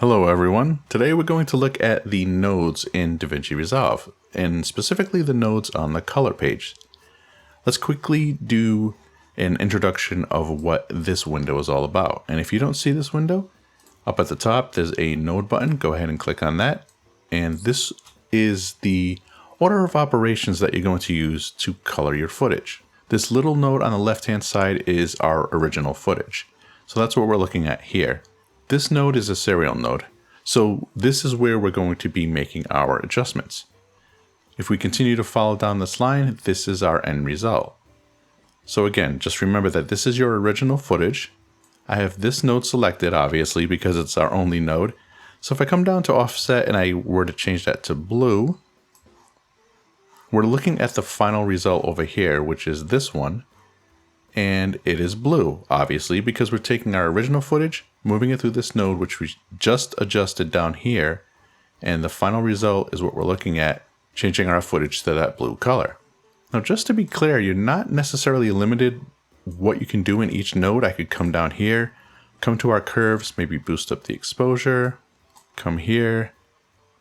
Hello everyone. Today we're going to look at the nodes in Davinci Resolve, and specifically the nodes on the color page. Let's quickly do an introduction of what this window is all about. And if you don't see this window, up at the top there's a node button. Go ahead and click on that. And this is the order of operations that you're going to use to color your footage. This little node on the left hand side is our original footage. So that's what we're looking at here. This node is a serial node, so this is where we're going to be making our adjustments. If we continue to follow down this line, this is our end result. So again, just remember that this is your original footage. I have this node selected, obviously, because it's our only node. So if I come down to offset and I were to change that to blue, we're looking at the final result over here, which is this one. And it is blue, obviously, because we're taking our original footage, moving it through this node, which we just adjusted down here, and the final result is what we're looking at, changing our footage to that blue color. Now, just to be clear, you're not necessarily limited what you can do in each node. I could come down here, come to our curves, maybe boost up the exposure, come here,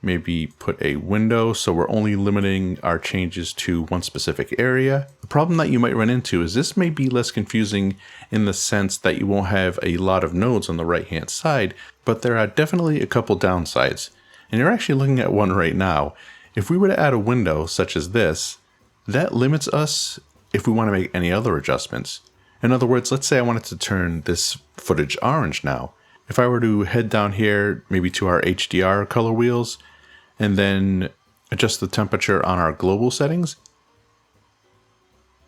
maybe put a window, so we're only limiting our changes to one specific area. The problem that you might run into is this may be less confusing in the sense that you won't have a lot of nodes on the right hand side, but there are definitely a couple downsides. And you're actually looking at one right now. If we were to add a window such as this, that limits us if we want to make any other adjustments. In other words, let's say I wanted to turn this footage orange now. If I were to head down here, maybe to our HDR color wheels, and then adjust the temperature on our global settings,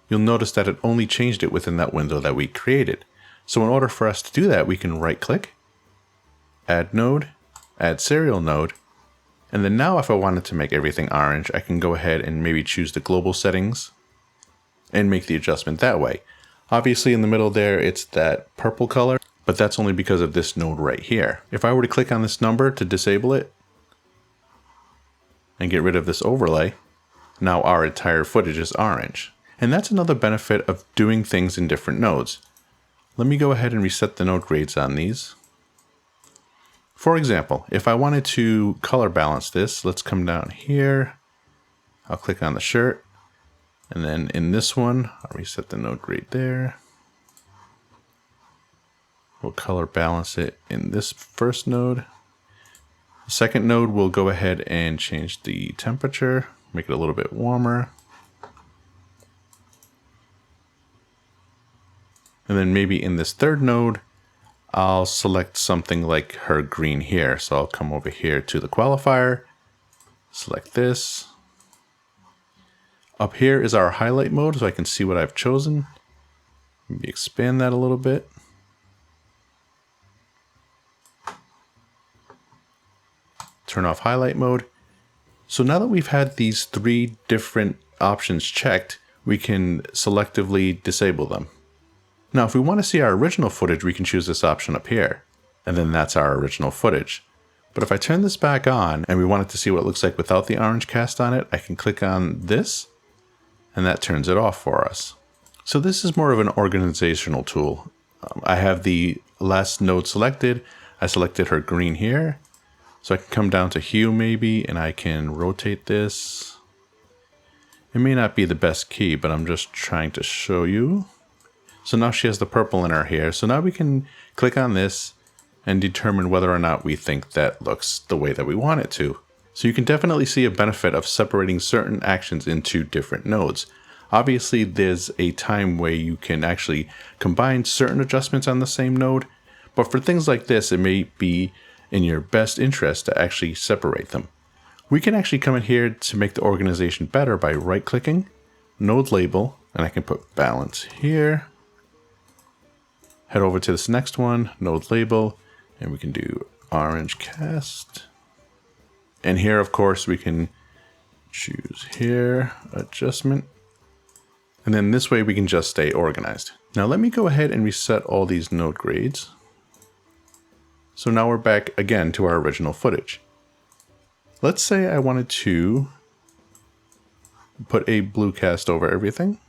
you'll notice that it only changed it within that window that we created. So in order for us to do that, we can right click, add node, add serial node, and then now if I wanted to make everything orange, I can go ahead and maybe choose the global settings and make the adjustment that way. Obviously in the middle there, it's that purple color, but that's only because of this node right here. If I were to click on this number to disable it, and get rid of this overlay, now our entire footage is orange. And that's another benefit of doing things in different nodes. Let me go ahead and reset the node grades on these. For example, if I wanted to color balance this, let's come down here. I'll click on the shirt. And then in this one, I'll reset the node grade there. We'll color balance it in this first node. Second node, we'll go ahead and change the temperature, make it a little bit warmer. And then maybe in this third node, I'll select something like her green here. So I'll come over here to the qualifier, select this. Up here is our highlight mode, so I can see what I've chosen. Maybe expand that a little bit. Turn off highlight mode. So now that we've had these three different options checked, we can selectively disable them. Now, if we want to see our original footage, we can choose this option up here, and then that's our original footage. But if I turn this back on and we wanted to see what it looks like without the orange cast on it, I can click on this, and that turns it off for us. So this is more of an organizational tool. I have the last node selected. I selected her green here. So I can come down to hue maybe, and I can rotate this. It may not be the best key, but I'm just trying to show you. So now she has the purple in her hair. So now we can click on this and determine whether or not we think that looks the way that we want it to. So you can definitely see a benefit of separating certain actions into different nodes. Obviously, there's a time where you can actually combine certain adjustments on the same node, but for things like this, it may be in your best interest to actually separate them. We can actually come in here to make the organization better by right-clicking, node label, and I can put balance here. Head over to this next one, node label, and we can do orange cast. And here, of course, we can choose here, adjustment. And then this way we can just stay organized. Now let me go ahead and reset all these node grades. So now we're back again to our original footage. Let's say I wanted to put a blue cast over everything.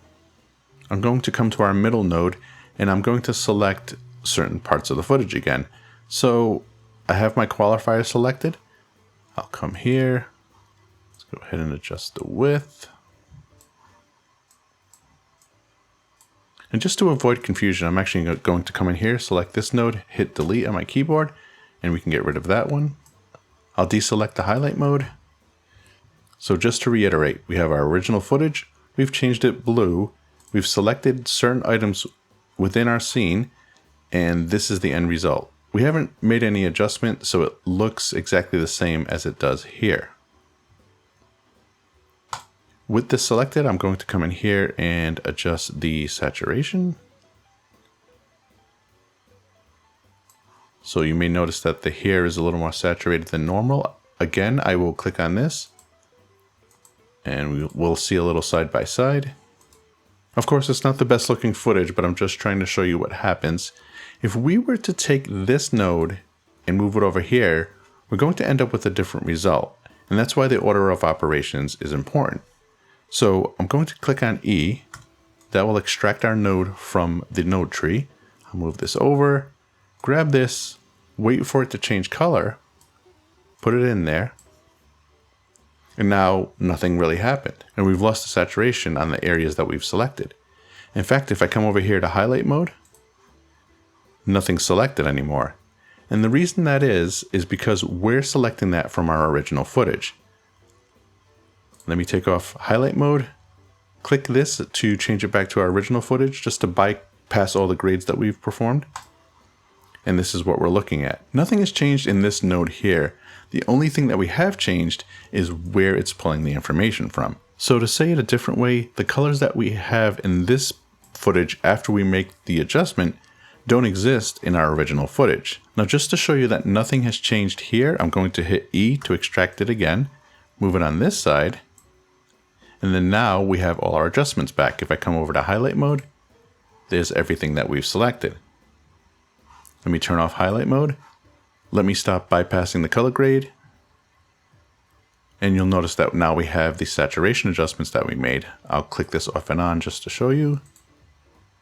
I'm going to come to our middle node and I'm going to select certain parts of the footage again. So I have my qualifier selected. I'll come here. Let's go ahead and adjust the width. And just to avoid confusion, I'm actually going to come in here, select this node, hit delete on my keyboard, and we can get rid of that one. I'll deselect the highlight mode. So just to reiterate, we have our original footage, we've changed it blue, we've selected certain items within our scene, and this is the end result. We haven't made any adjustment, so it looks exactly the same as it does here. With this selected, I'm going to come in here and adjust the saturation. So you may notice that the hair is a little more saturated than normal. Again, I will click on this and we'll see a little side by side. Of course, it's not the best looking footage, but I'm just trying to show you what happens. If we were to take this node and move it over here, we're going to end up with a different result. And that's why the order of operations is important. So I'm going to click on E. That will extract our node from the node tree. I'll move this over, grab this, wait for it to change color, put it in there, and now nothing really happened. And we've lost the saturation on the areas that we've selected. In fact, if I come over here to highlight mode, nothing's selected anymore. And the reason that is because we're selecting that from our original footage. Let me take off highlight mode, click this to change it back to our original footage, just to bypass all the grades that we've performed. And this is what we're looking at. Nothing has changed in this node here. The only thing that we have changed is where it's pulling the information from. So to say it a different way, the colors that we have in this footage after we make the adjustment don't exist in our original footage. Now, just to show you that nothing has changed here, I'm going to hit E to extract it again, move it on this side, and then now we have all our adjustments back. If I come over to highlight mode, there's everything that we've selected. Let me turn off highlight mode. Let me stop bypassing the color grade. And you'll notice that now we have the saturation adjustments that we made. I'll click this off and on just to show you.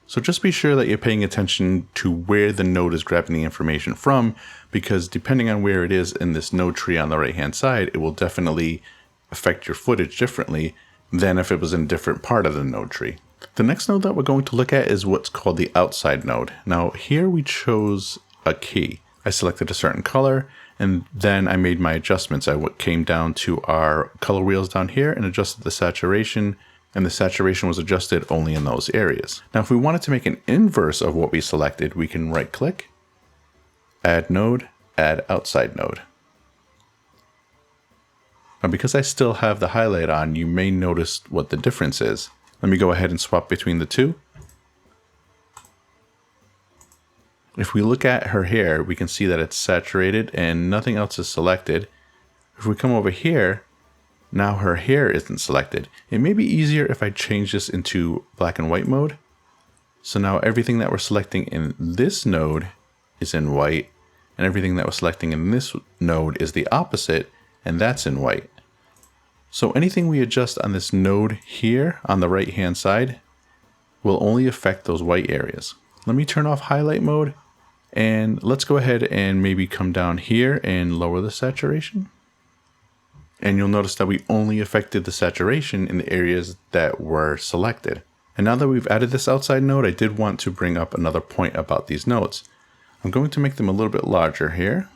So just be sure that you're paying attention to where the node is grabbing the information from, because depending on where it is in this node tree on the right hand side, it will definitely affect your footage differently than if it was in a different part of the node tree. The next node that we're going to look at is what's called the outside node. Now here we chose a key. I selected a certain color and then I made my adjustments. I came down to our color wheels down here and adjusted the saturation, and the saturation was adjusted only in those areas. Now if we wanted to make an inverse of what we selected, we can right click, add node, add outside node. Now because I still have the highlight on, you may notice what the difference is. Let me go ahead and swap between the two. If we look at her hair, we can see that it's saturated and nothing else is selected. If we come over here, now her hair isn't selected. It may be easier if I change this into black and white mode. So now everything that we're selecting in this node is in white, and everything that we're selecting in this node is the opposite, and that's in white. So anything we adjust on this node here on the right hand side will only affect those white areas. Let me turn off highlight mode, and let's go ahead and maybe come down here and lower the saturation. And you'll notice that we only affected the saturation in the areas that were selected. And now that we've added this outside node, I did want to bring up another point about these nodes. I'm going to make them a little bit larger here.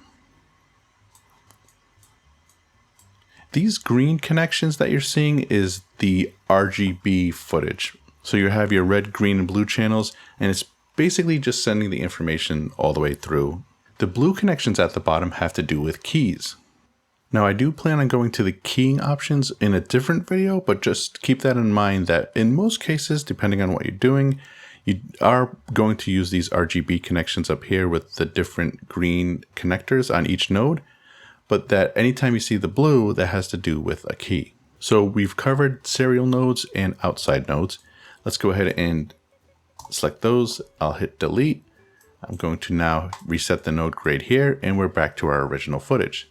These green connections that you're seeing is the RGB footage. So you have your red, green, and blue channels, and it's basically just sending the information all the way through. The blue connections at the bottom have to do with keys. Now I do plan on going to the keying options in a different video, but just keep that in mind that in most cases, depending on what you're doing, you are going to use these RGB connections up here with the different green connectors on each node, but that anytime you see the blue, that has to do with a key. So we've covered serial nodes and outside nodes. Let's go ahead and select those. I'll hit delete. I'm going to now reset the node grade here, and we're back to our original footage.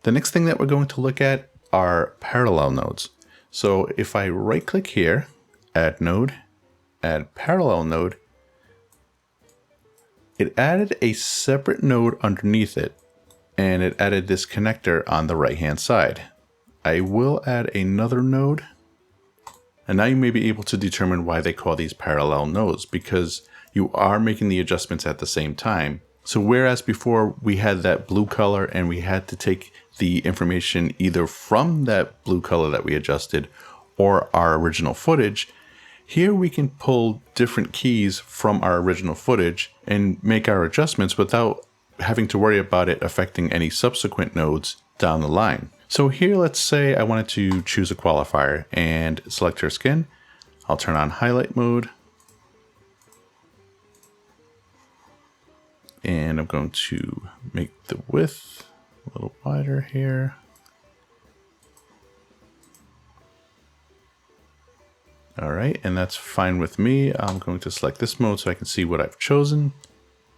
The next thing that we're going to look at are parallel nodes. So if I right click here, add node, add parallel node, it added a separate node underneath it. and it added this connector on the right hand side. I will add another node, and now you may be able to determine why they call these parallel nodes, because you are making the adjustments at the same time. So whereas before we had that blue color and we had to take the information either from that blue color that we adjusted or our original footage, here we can pull different keys from our original footage and make our adjustments without having to worry about it affecting any subsequent nodes down the line. So here, let's say I wanted to choose a qualifier and select her skin. I'll turn on highlight mode. And I'm going to make the width a little wider here. All right, and that's fine with me. I'm going to select this mode so I can see what I've chosen.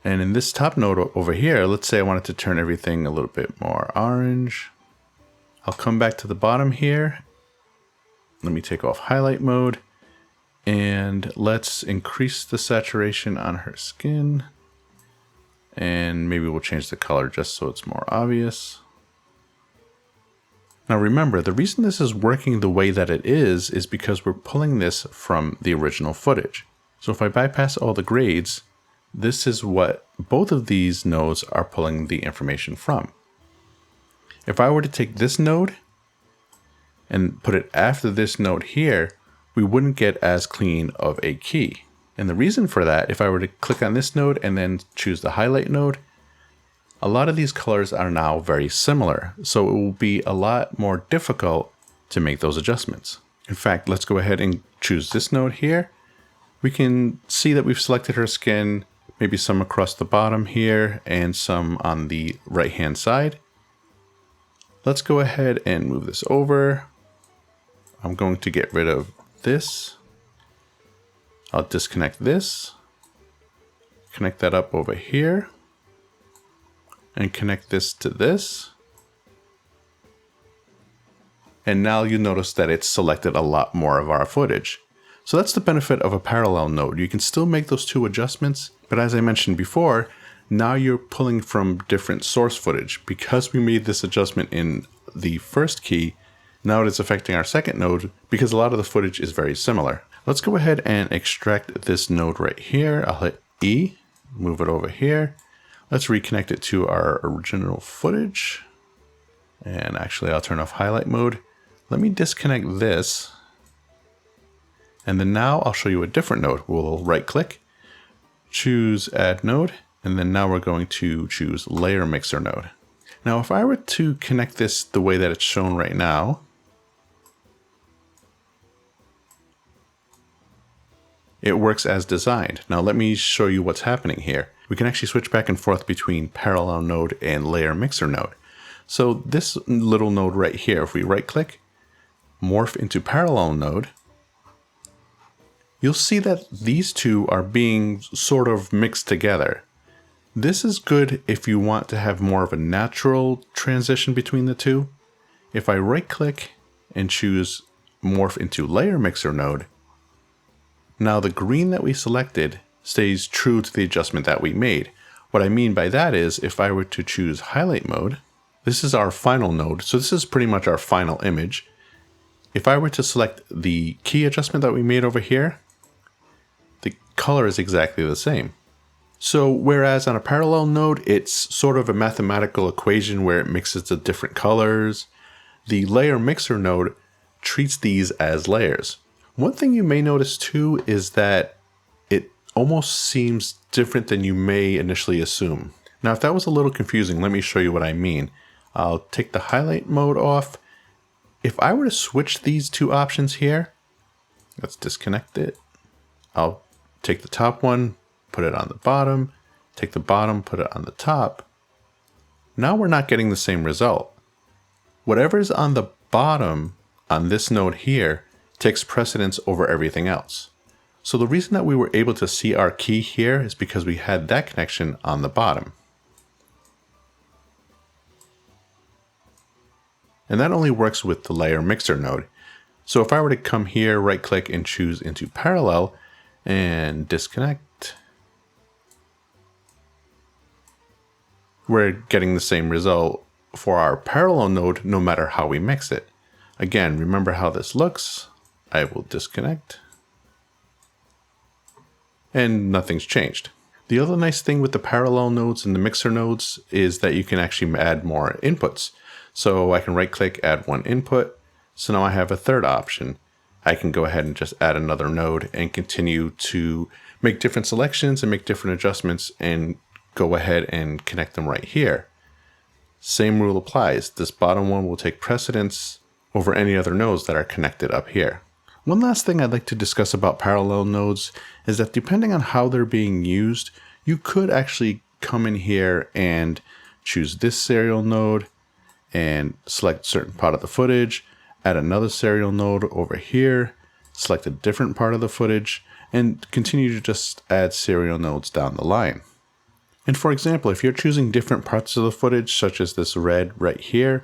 And in this top node over here, let's say I wanted to turn everything a little bit more orange. I'll come back to the bottom here. Let me take off highlight mode and let's increase the saturation on her skin. And maybe we'll change the color just so it's more obvious. Now remember, the reason this is working the way that it is because we're pulling this from the original footage. So if I bypass all the grades, this is what both of these nodes are pulling the information from. If I were to take this node and put it after this node here, we wouldn't get as clean of a key. And the reason for that, if I were to click on this node and then choose the highlight node, a lot of these colors are now very similar. So it will be a lot more difficult to make those adjustments. In fact, let's go ahead and choose this node here. We can see that we've selected her skin, maybe some across the bottom here and some on the right hand side. Let's go ahead and move this over. I'm going to get rid of this. I'll disconnect this, connect that up over here, and connect this to this. And now you notice that it's selected a lot more of our footage. So that's the benefit of a parallel node. You can still make those two adjustments, but as I mentioned before, now you're pulling from different source footage. Because we made this adjustment in the first key, now it is affecting our second node because a lot of the footage is very similar. Let's go ahead and extract this node right here. I'll hit E, move it over here. Let's reconnect it to our original footage. And actually I'll turn off highlight mode. Let me disconnect this. And then now I'll show you a different node. We'll right click, choose add node, and then now we're going to choose layer mixer node. Now if I were to connect this the way that it's shown right now, it works as designed. Now let me show you what's happening here. We can actually switch back and forth between parallel node and layer mixer node. So this little node right here, if we right click, morph into parallel node, you'll see that these two are being sort of mixed together. This is good if you want to have more of a natural transition between the two. If I right click and choose morph into layer mixer node, now the green that we selected stays true to the adjustment that we made. What I mean by that is if I were to choose highlight mode, this is our final node. So this is pretty much our final image. If I were to select the key adjustment that we made over here, the color is exactly the same. So whereas on a parallel node, it's sort of a mathematical equation where it mixes the different colors, the layer mixer node treats these as layers. One thing you may notice too is that it almost seems different than you may initially assume. Now, if that was a little confusing, let me show you what I mean. I'll take the highlight mode off. If I were to switch these two options here, let's disconnect it. I'll take the top one, put it on the bottom, take the bottom, put it on the top. Now we're not getting the same result. Whatever's on the bottom on this node here takes precedence over everything else. So the reason that we were able to see our key here is because we had that connection on the bottom. And that only works with the layer mixer node. So if I were to come here, right click and choose into parallel and disconnect, we're getting the same result for our parallel node no matter how we mix it. Again, remember how this looks. I will disconnect. And nothing's changed. The other nice thing with the parallel nodes and the mixer nodes is that you can actually add more inputs. So I can right click, add one input. So now I have a third option. I can go ahead and just add another node and continue to make different selections and make different adjustments and go ahead and connect them right here. Same rule applies. This bottom one will take precedence over any other nodes that are connected up here. One last thing I'd like to discuss about parallel nodes is that depending on how they're being used, you could actually come in here and choose this serial node and select a certain part of the footage, add another serial node over here, select a different part of the footage, and continue to just add serial nodes down the line. And for example, if you're choosing different parts of the footage, such as this red right here,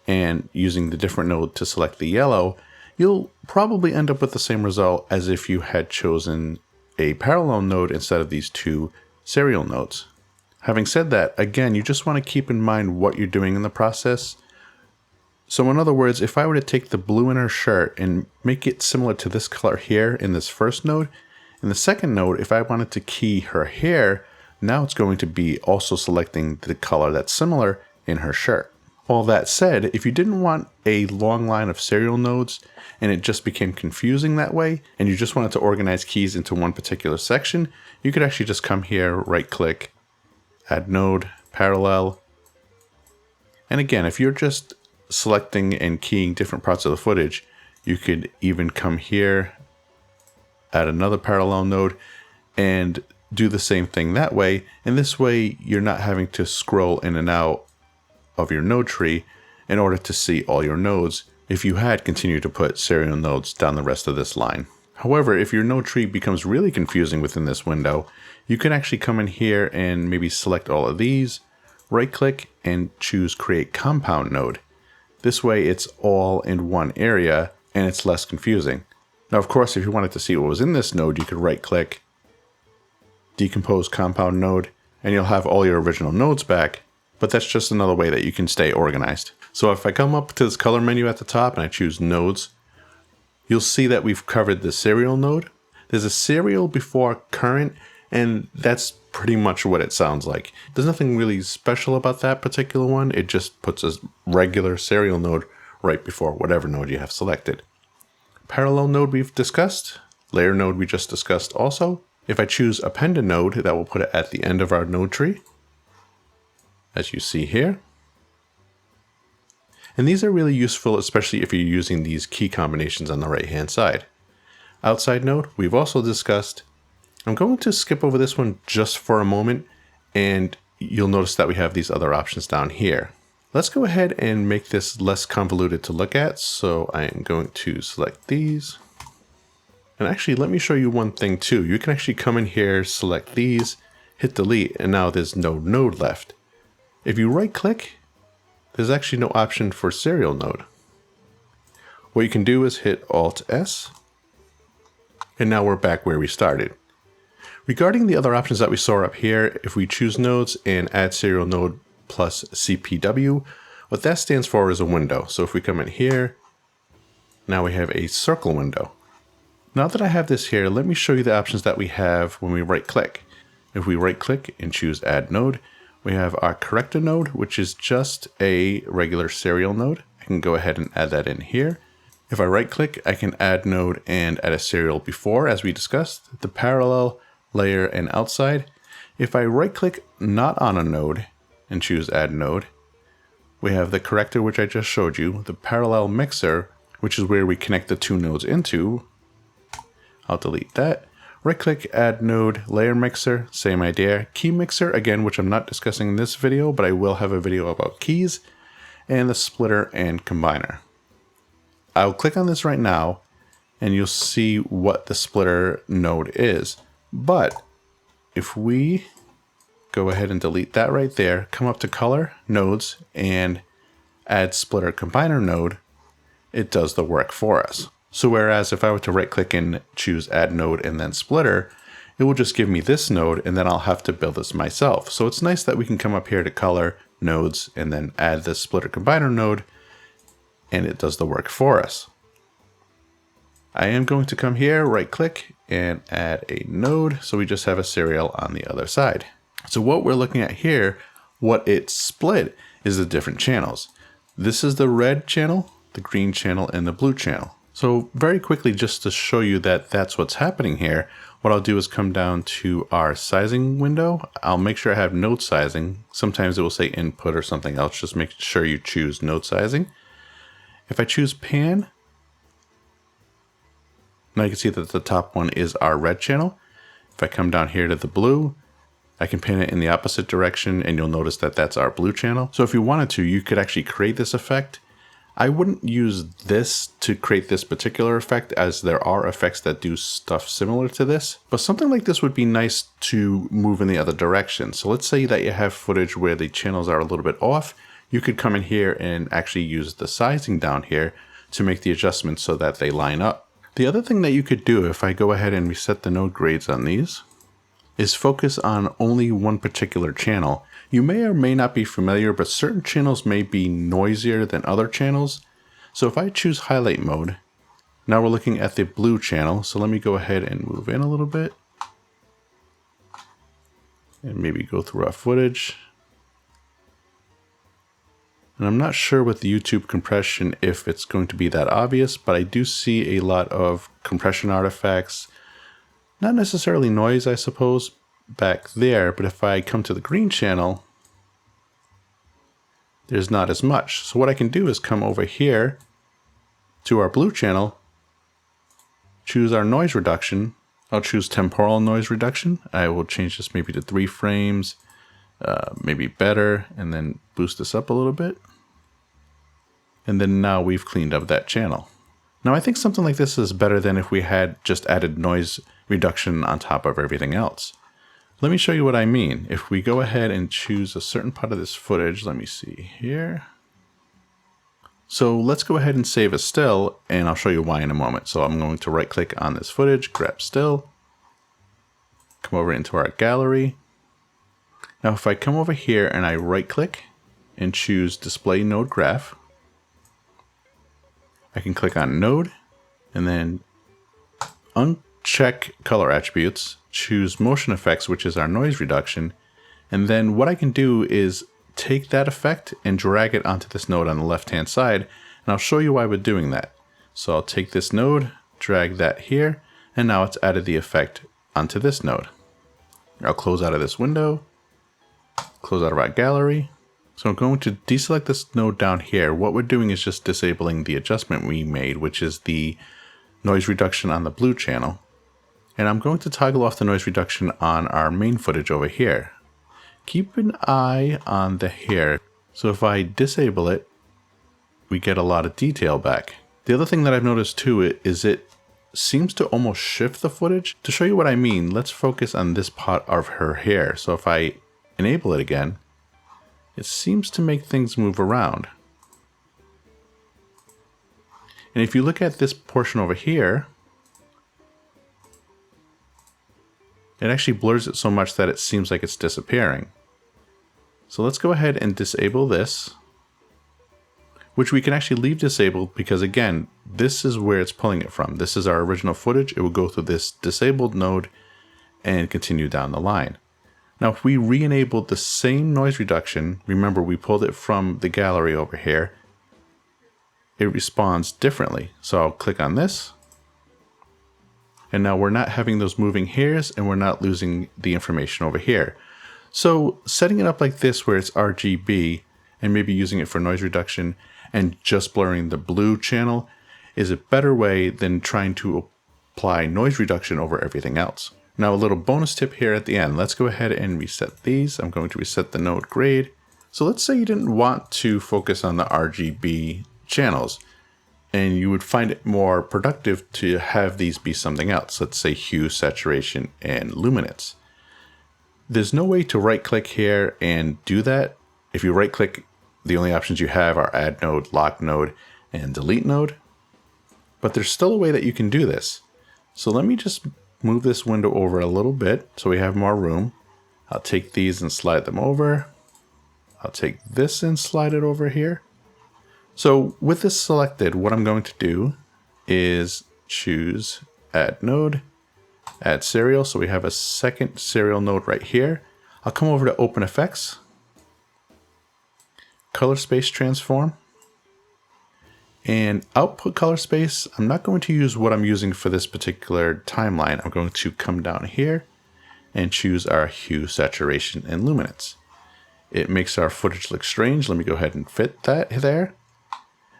and using the different node to select the yellow, you'll probably end up with the same result as if you had chosen a parallel node instead of these two serial nodes. Having said that, again, you just want to keep in mind what you're doing in the process. So in other words, if I were to take the blue in her shirt and make it similar to this color here in this first node, in the second node, if I wanted to key her hair, now it's going to be also selecting the color that's similar in her shirt. All that said, if you didn't want a long line of serial nodes and it just became confusing that way, and you just wanted to organize keys into one particular section, you could actually just come here, right click, add node, parallel. And again, if you're just selecting and keying different parts of the footage, you could even come here, add another parallel node, and do the same thing that way. And this way, you're not having to scroll in and out of your node tree in order to see all your nodes if you had continued to put serial nodes down the rest of this line. However, if your node tree becomes really confusing within this window, you can actually come in here and maybe select all of these, right click, and choose create compound node. This way it's all in one area and it's less confusing. Now, of course, if you wanted to see what was in this node, you could right click, decompose compound node, and you'll have all your original nodes back. But that's just another way that you can stay organized. So if I come up to this color menu at the top and I choose nodes, you'll see that we've covered the serial node. There's a serial before current, and that's pretty much what it sounds like. There's nothing really special about that particular one. It just puts a regular serial node right before whatever node you have selected. Parallel node we've discussed. Layer node we just discussed also. If I choose append a node, that will put it at the end of our node tree, as you see here. And these are really useful, especially if you're using these key combinations on the right hand side. Outside node, we've also discussed. I'm going to skip over this one just for a moment, and you'll notice that we have these other options down here. Let's go ahead and make this less convoluted to look at. So I am going to select these. And actually, let me show you one thing too. You can actually come in here, select these, hit delete, and now there's no node left. If you right click, there's actually no option for serial node. What you can do is hit Alt S, and now we're back where we started. Regarding the other options that we saw up here, if we choose nodes and add serial node plus CPW, what that stands for is a window. So if we come in here, now we have a circle window. Now that I have this here, let me show you the options that we have when we right click. If we right click and choose add node, we have our corrector node, which is just a regular serial node. I can go ahead and add that in here. If I right click, I can add node and add a serial before, as we discussed, the parallel, layer, and outside. If I right click not on a node and choose add node, we have the corrector, which I just showed you, the parallel mixer, which is where we connect the two nodes into. I'll delete that. Right click, add node, layer mixer, same idea. Key mixer, again, which I'm not discussing in this video, but I will have a video about keys, and the splitter and combiner. I'll click on this right now, and you'll see what the splitter node is. But if we go ahead and delete that right there, come up to color, nodes, and add splitter combiner node, it does the work for us. So whereas if I were to right click and choose add node and then splitter, it will just give me this node and then I'll have to build this myself. So it's nice that we can come up here to color, nodes, and then add the splitter combiner node, and it does the work for us. I am going to come here, right click, and add a node, so we just have a serial on the other side. So what we're looking at here, what it split is the different channels. This is the red channel, the green channel, and the blue channel. So very quickly, just to show you that that's what's happening here, what I'll do is come down to our sizing window. I'll make sure I have node sizing. Sometimes it will say input or something else. Just make sure you choose node sizing. If I choose pan, now you can see that the top one is our red channel. If I come down here to the blue, I can pan it in the opposite direction and you'll notice that that's our blue channel. So if you wanted to, you could actually create this effect. I wouldn't use this to create this particular effect, as there are effects that do stuff similar to this, but something like this would be nice to move in the other direction. So let's say that you have footage where the channels are a little bit off. You could come in here and actually use the sizing down here to make the adjustments so that they line up. The other thing that you could do, if I go ahead and reset the node grades on these, is focus on only one particular channel. You may or may not be familiar, but certain channels may be noisier than other channels. So if I choose highlight mode, now we're looking at the blue channel. So let me go ahead and move in a little bit and maybe go through our footage. And I'm not sure with the YouTube compression if it's going to be that obvious, but I do see a lot of compression artifacts. Not necessarily noise, I suppose, back there, but if I come to the green channel, there's not as much. So what I can do is come over here to our blue channel, choose our noise reduction. I'll choose temporal noise reduction. I will change this maybe to 3 frames, maybe better, and then boost this up a little bit. And then now we've cleaned up that channel. Now I think something like this is better than if we had just added noise reduction on top of everything else. Let me show you what I mean. If we go ahead and choose a certain part of this footage, let me see here. So let's go ahead and save a still, and I'll show you why in a moment. So I'm going to right click on this footage, grab still, come over into our gallery. Now if I come over here and I right click and choose display node graph, I can click on node and then uncheck color attributes, choose motion effects, which is our noise reduction. And then what I can do is take that effect and drag it onto this node on the left hand side. And I'll show you why we're doing that. So I'll take this node, drag that here, and now it's added the effect onto this node. I'll close out of this window, close out of our gallery. So I'm going to deselect this node down here. What we're doing is just disabling the adjustment we made, which is the noise reduction on the blue channel. And I'm going to toggle off the noise reduction on our main footage over here. Keep an eye on the hair. So if I disable it, we get a lot of detail back. The other thing that I've noticed too is it seems to almost shift the footage. To show you what I mean, let's focus on this part of her hair. So if I enable it again, it seems to make things move around. And if you look at this portion over here, it actually blurs it so much that it seems like it's disappearing. So let's go ahead and disable this, which we can actually leave disabled because again, this is where it's pulling it from. This is our original footage. It will go through this disabled node and continue down the line. Now, if we re-enabled the same noise reduction, remember we pulled it from the gallery over here, it responds differently. So I'll click on this. And now we're not having those moving hairs and we're not losing the information over here. So setting it up like this where it's RGB and maybe using it for noise reduction and just blurring the blue channel is a better way than trying to apply noise reduction over everything else. Now a little bonus tip here at the end. Let's go ahead and reset these. I'm going to reset the node grade. So let's say you didn't want to focus on the RGB channels and you would find it more productive to have these be something else. Let's say hue, saturation, and luminance. There's no way to right click here and do that. If you right click, the only options you have are add node, lock node, and delete node. But there's still a way that you can do this. So let me just move this window over a little bit so we have more room. I'll take these and slide them over. I'll take this and slide it over here. So with this selected, what I'm going to do is choose Add Node, Add Serial. So we have a second serial node right here. I'll come over to Open Effects, Color Space Transform, and Output Color Space. I'm not going to use what I'm using for this particular timeline. I'm going to come down here and choose our Hue, Saturation, and Luminance. It makes our footage look strange. Let me go ahead and fit that there.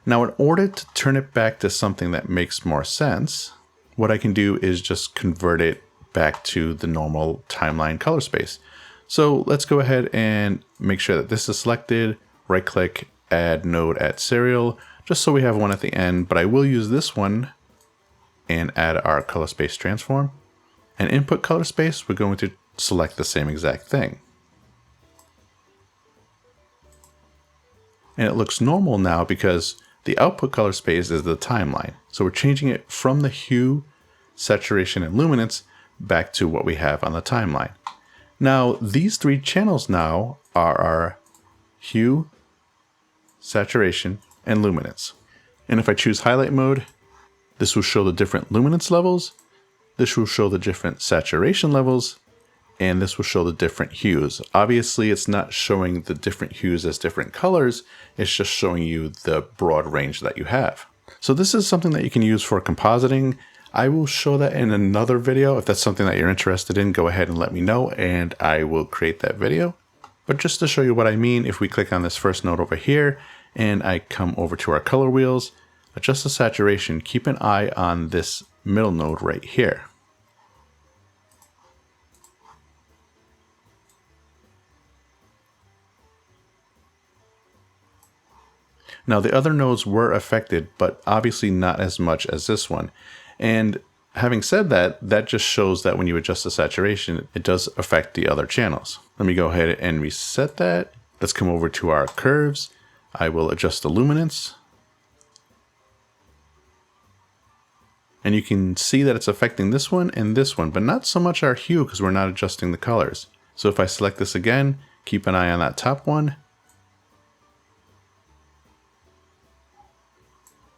Now, in order to turn it back to something that makes more sense, what I can do is just convert it back to the normal timeline color space. So let's go ahead and make sure that this is selected, right click, Add Node, Add Serial, just so we have one at the end, but I will use this one and add our color space transform. And input color space, we're going to select the same exact thing. And it looks normal now because the output color space is the timeline. So we're changing it from the hue, saturation, and luminance back to what we have on the timeline. Now, these three channels now are our hue, saturation, and luminance. And if I choose highlight mode, this will show the different luminance levels, this will show the different saturation levels, and this will show the different hues. Obviously, it's not showing the different hues as different colors, it's just showing you the broad range that you have. So this is something that you can use for compositing. I will show that in another video. If that's something that you're interested in, go ahead and let me know and I will create that video. But just to show you what I mean, if we click on this first node over here and I come over to our color wheels, adjust the saturation, keep an eye on this middle node right here. Now the other nodes were affected, but obviously not as much as this one. And having said that, that just shows that when you adjust the saturation, it does affect the other channels. Let me go ahead and reset that. Let's come over to our curves. I will adjust the luminance. And you can see that it's affecting this one and this one, but not so much our hue because we're not adjusting the colors. So if I select this again, keep an eye on that top one.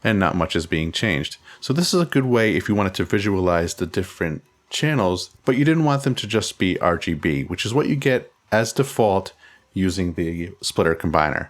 And not much is being changed. So this is a good way if you wanted to visualize the different channels, but you didn't want them to just be RGB, which is what you get as default using the splitter combiner.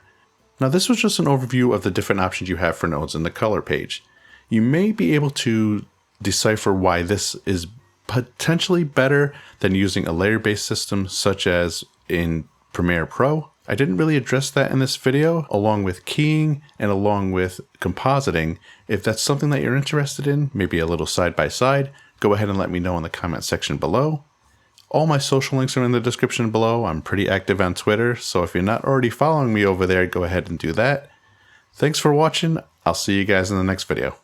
Now this was just an overview of the different options you have for nodes in the color page. You may be able to decipher why this is potentially better than using a layer-based system such as in Premiere Pro. I didn't really address that in this video, along with keying and along with compositing. If that's something that you're interested in, maybe a little side-by-side, go ahead and let me know in the comment section below. All my social links are in the description below. I'm pretty active on Twitter, so if you're not already following me over there, go ahead and do that. Thanks for watching. I'll see you guys in the next video.